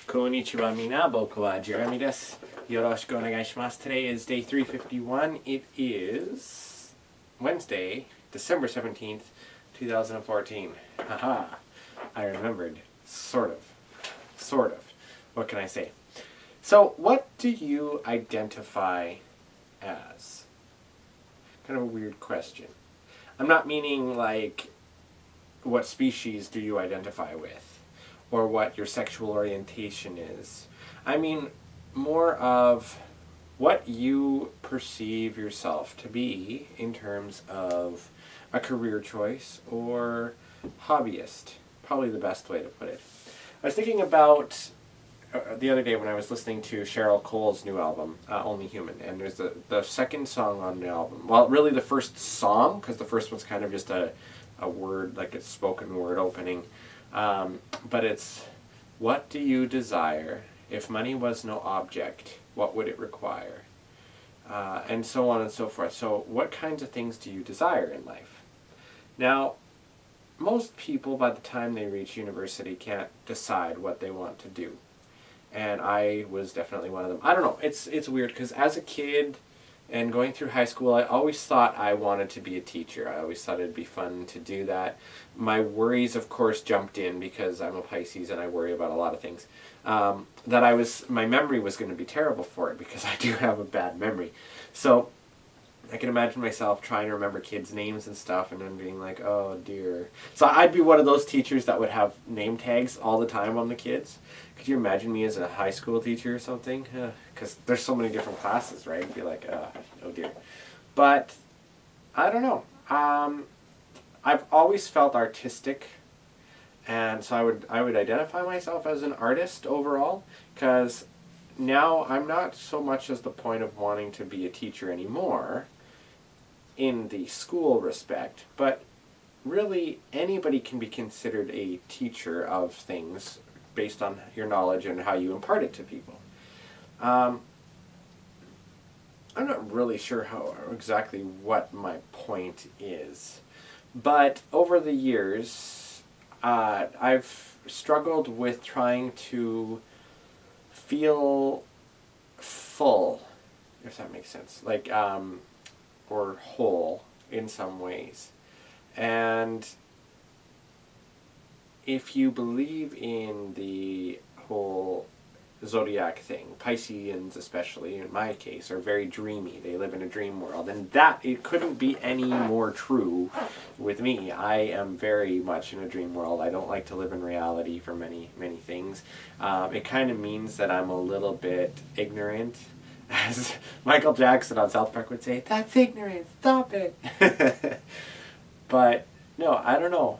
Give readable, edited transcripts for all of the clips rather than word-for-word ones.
Konnichiwa mina, boku wa Jeremy desu. Yoroshiku onegaishimasu. Today is day 351. It is Wednesday, December 17th, 2014. Haha. I remembered. Sort of. Sort of. What can I say? So, what do you identify as? Kind of a weird question. I'm not meaning like, what species do you identify with? Or what your sexual orientation is. I mean more of what you perceive yourself to be in terms of a career choice or hobbyist. Probably the best way to put it. I was thinking about the other day when I was listening to Cheryl Cole's new album, Only Human, and there's the second song on the album. Well, really the first song, because the first one's kind of just a word, like a spoken word opening. But it's, what do you desire? If money was no object, what would it require? And so on and so forth. So what kinds of things do you desire in life? Now, most people, by the time they reach university, can't decide what they want to do. And I was definitely one of them. I don't know, it's weird, because as a kid and going through high school, I always thought I wanted to be a teacher. I always thought it'd be fun to do that. My worries, of course, jumped in because I'm a Pisces and I worry about a lot of things. My memory was going to be terrible for it because I do have a bad memory. So I can imagine myself trying to remember kids' names and stuff and then being like, oh dear. So I'd be one of those teachers that would have name tags all the time on the kids. Could you imagine me as a high school teacher or something? Because there's so many different classes, right? I'd be like, oh dear. But I don't know. I've always felt artistic, and so I would identify myself as an artist overall, because now I'm not so much as the point of wanting to be a teacher anymore in the school respect, but really anybody can be considered a teacher of things based on your knowledge and how you impart it to people. I'm not really sure exactly what my point is, but over the years I've struggled with trying to feel full, if that makes sense, like or whole in some ways. And if you believe in the whole zodiac thing, Pisceans especially, in my case, are very dreamy. They live in a dream world, and that, it couldn't be any more true with me. I am very much in a dream world. I don't like to live in reality for many, many things. It kind of means that I'm a little bit ignorant. As Michael Jackson on South Park would say, that's ignorant, stop it. But, no, I don't know.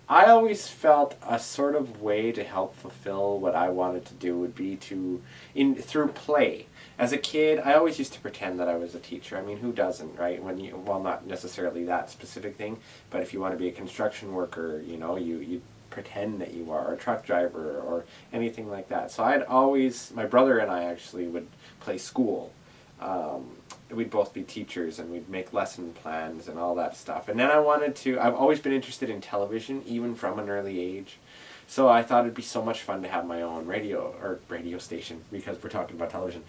I always felt a sort of way to help fulfill what I wanted to do would be through play. As a kid, I always used to pretend that I was a teacher. I mean, who doesn't, right? Well, not necessarily that specific thing, but if you want to be a construction worker, you pretend that you are, or a truck driver, or anything like that. So my brother and I actually would play school. We'd both be teachers, and we'd make lesson plans and all that stuff. And then I've always been interested in television, even from an early age. So I thought it'd be so much fun to have my own radio station, because we're talking about television.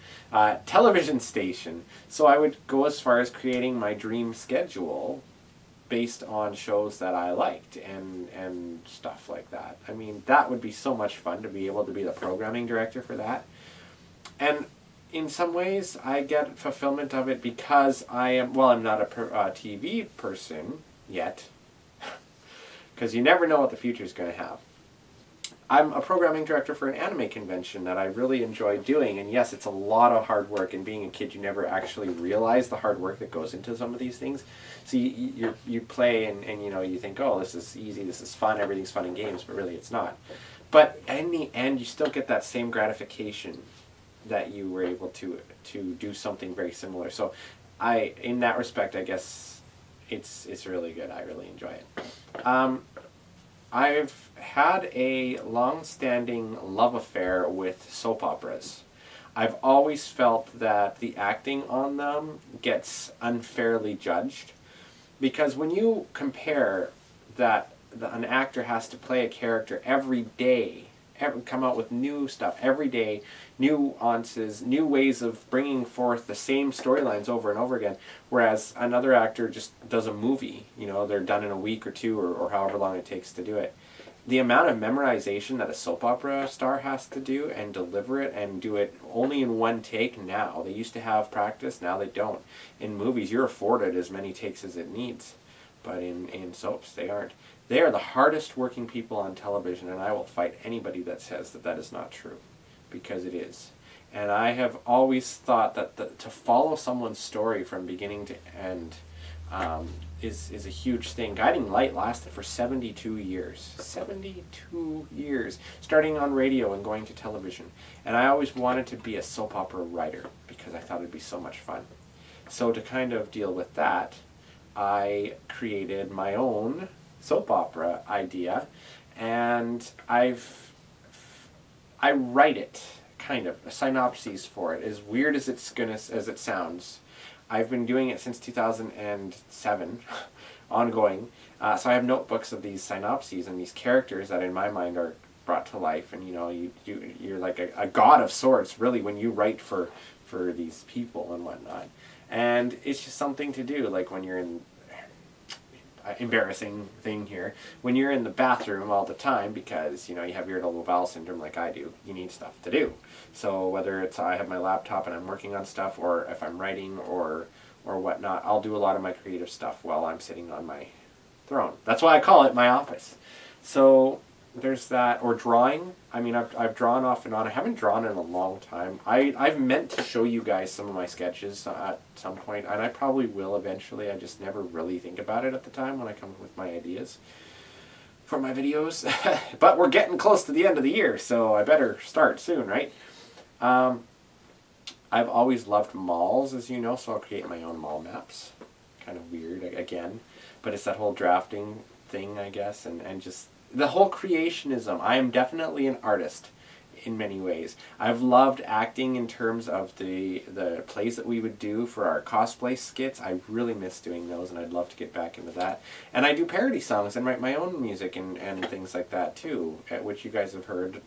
Television station. So I would go as far as creating my dream schedule based on shows that I liked and stuff like that. I mean, that would be so much fun to be able to be the programming director for that. And in some ways, I get fulfillment of it because I'm not a TV person yet, because you never know what the future is going to have. I'm a programming director for an anime convention that I really enjoy doing, and yes, it's a lot of hard work, and being a kid, you never actually realize the hard work that goes into some of these things. So you play and you think, oh, this is easy, this is fun, everything's fun in games, but really it's not. But in the end, you still get that same gratification that you were able to do something very similar. So in that respect, I guess it's really good. I really enjoy it. I've had a long-standing love affair with soap operas. I've always felt that the acting on them gets unfairly judged, because when you compare that an actor has to play a character every day come out with new stuff every day, nuances, new ways of bringing forth the same storylines over and over again. Whereas another actor just does a movie, they're done in a week or two, or however long it takes to do it. The amount of memorization that a soap opera star has to do and deliver it and do it only in one take now. They used to have practice, now they don't. In movies, you're afforded as many takes as it needs. But in soaps, they aren't. They are the hardest working people on television, and I will fight anybody that says that that is not true, because it is. And I have always thought that to follow someone's story from beginning to end is a huge thing. Guiding Light lasted for 72 years. 72 years. Starting on radio and going to television. And I always wanted to be a soap opera writer because I thought it'd be so much fun. So to kind of deal with that, I created my own soap opera idea, and I write it, kind of, a synopsis for it. As weird as as it sounds. I've been doing it since 2007, ongoing. So I have notebooks of these synopses and these characters that in my mind are brought to life. And you're like a god of sorts, really, when you write for these people and whatnot. And it's just something to do, like when you're in, embarrassing thing here, when you're in the bathroom all the time because you have irritable bowel syndrome like I do, you need stuff to do. So whether it's I have my laptop and I'm working on stuff, or if I'm writing or whatnot, I'll do a lot of my creative stuff while I'm sitting on my throne. That's why I call it my office. So there's that. Or drawing. I mean, I've drawn off and on. I haven't drawn in a long time. I've meant to show you guys some of my sketches at some point, and I probably will eventually. I just never really think about it at the time when I come up with my ideas for my videos. But we're getting close to the end of the year, so I better start soon, right? I've always loved malls, as you know, so I'll create my own mall maps. Kind of weird, again. But it's that whole drafting thing, I guess, and just the whole creationism. I am definitely an artist in many ways. I've loved acting in terms of the plays that we would do for our cosplay skits. I really miss doing those, and I'd love to get back into that. And I do parody songs and write my own music and things like that too, which you guys have heard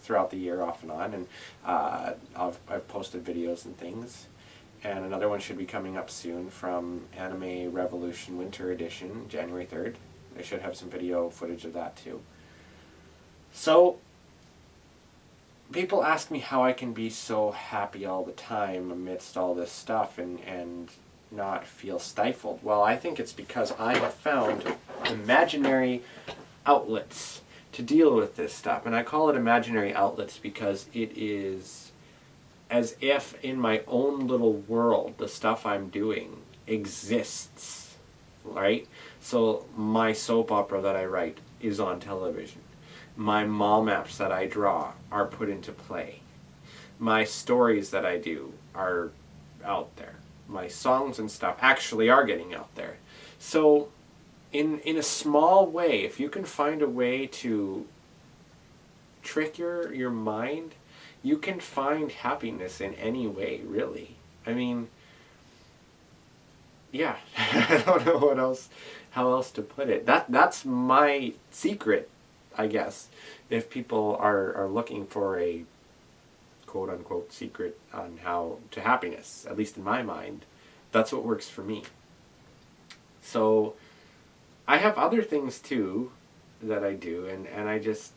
throughout the year off and on. And I've posted videos and things. And another one should be coming up soon from Anime Revolution Winter Edition, January 3rd. I should have some video footage of that too. So, people ask me how I can be so happy all the time amidst all this stuff and not feel stifled. Well, I think it's because I have found imaginary outlets to deal with this stuff. And I call it imaginary outlets because it is as if in my own little world the stuff I'm doing exists, right? So my soap opera that I write is on television. My mall maps that I draw are put into play. My stories that I do are out there. My songs and stuff actually are getting out there. So in a small way, if you can find a way to trick your mind, you can find happiness in any way, really. I mean, yeah, I don't know how else to put it. That's my secret, I guess. If people are looking for a quote-unquote secret on how to happiness, at least in my mind, that's what works for me. So I have other things too that I do, and I just,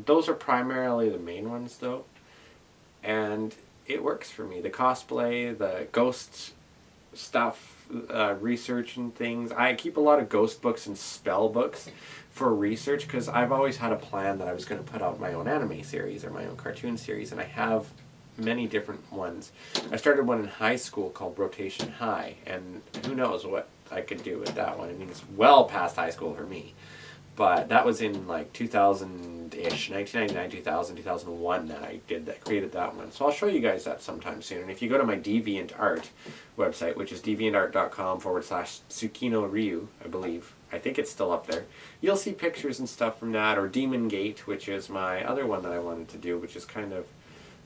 those are primarily the main ones though, and it works for me. The cosplay, the ghost stuff, research and things. I keep a lot of ghost books and spell books for research because I've always had a plan that I was going to put out my own anime series or my own cartoon series, and I have many different ones. I started one in high school called Rotation High, and who knows what I could do with that one. I mean, it's well past high school for me. But that was in like 2000-ish, 1999, 2000, 2001 that I created that one. So I'll show you guys that sometime soon. And if you go to my DeviantArt website, which is deviantart.com/Tsukino Ryu, I believe. I think it's still up there. You'll see pictures and stuff from that, or Demon Gate, which is my other one that I wanted to do, which is kind of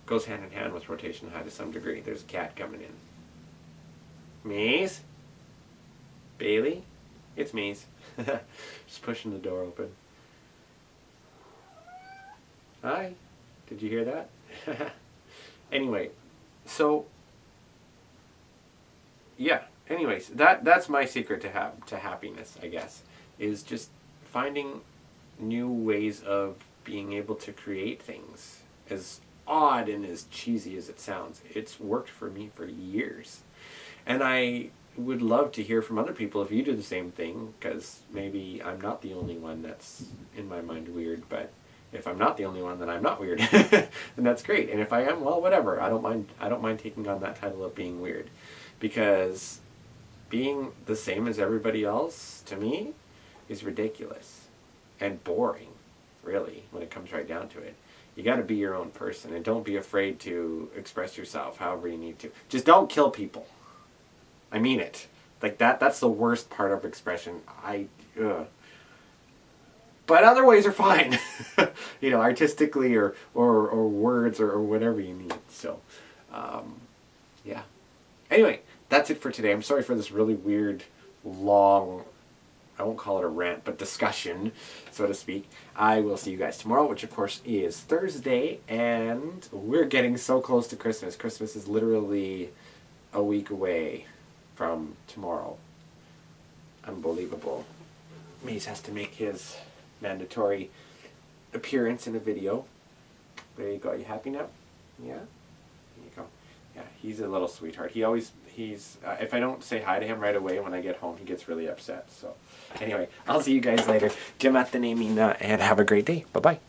goes hand in hand with Rotation High to some degree. There's a cat coming in. Maze? Bailey? It's Maze. Just pushing the door open. Hi. Did you hear that? Anyway, so yeah. Anyways, that's my secret to happiness, I guess, is just finding new ways of being able to create things. As odd and as cheesy as it sounds, it's worked for me for years. And I would love to hear from other people if you do the same thing, because maybe I'm not the only one that's, in my mind, weird, but if I'm not the only one, then I'm not weird. And that's great. And if I am, well, whatever. I don't mind taking on that title of being weird, because being the same as everybody else, to me, is ridiculous and boring, really, when it comes right down to it. You got to be your own person, and don't be afraid to express yourself however you need to. Just don't kill people. I mean it. Like that's the worst part of expression. But other ways are fine. Artistically or words or whatever you need. So, yeah. Anyway, that's it for today. I'm sorry for this really weird, long, I won't call it a rant, but discussion, so to speak. I will see you guys tomorrow, which of course is Thursday, and we're getting so close to Christmas. Christmas is literally a week away from tomorrow. Unbelievable. Maze has to make his mandatory appearance in a video. There you go. You happy now? Yeah? There you go. Yeah, he's a little sweetheart. He's if I don't say hi to him right away when I get home, he gets really upset. So, anyway, I'll see you guys later. Jim at the Namina, and have a great day. Bye-bye.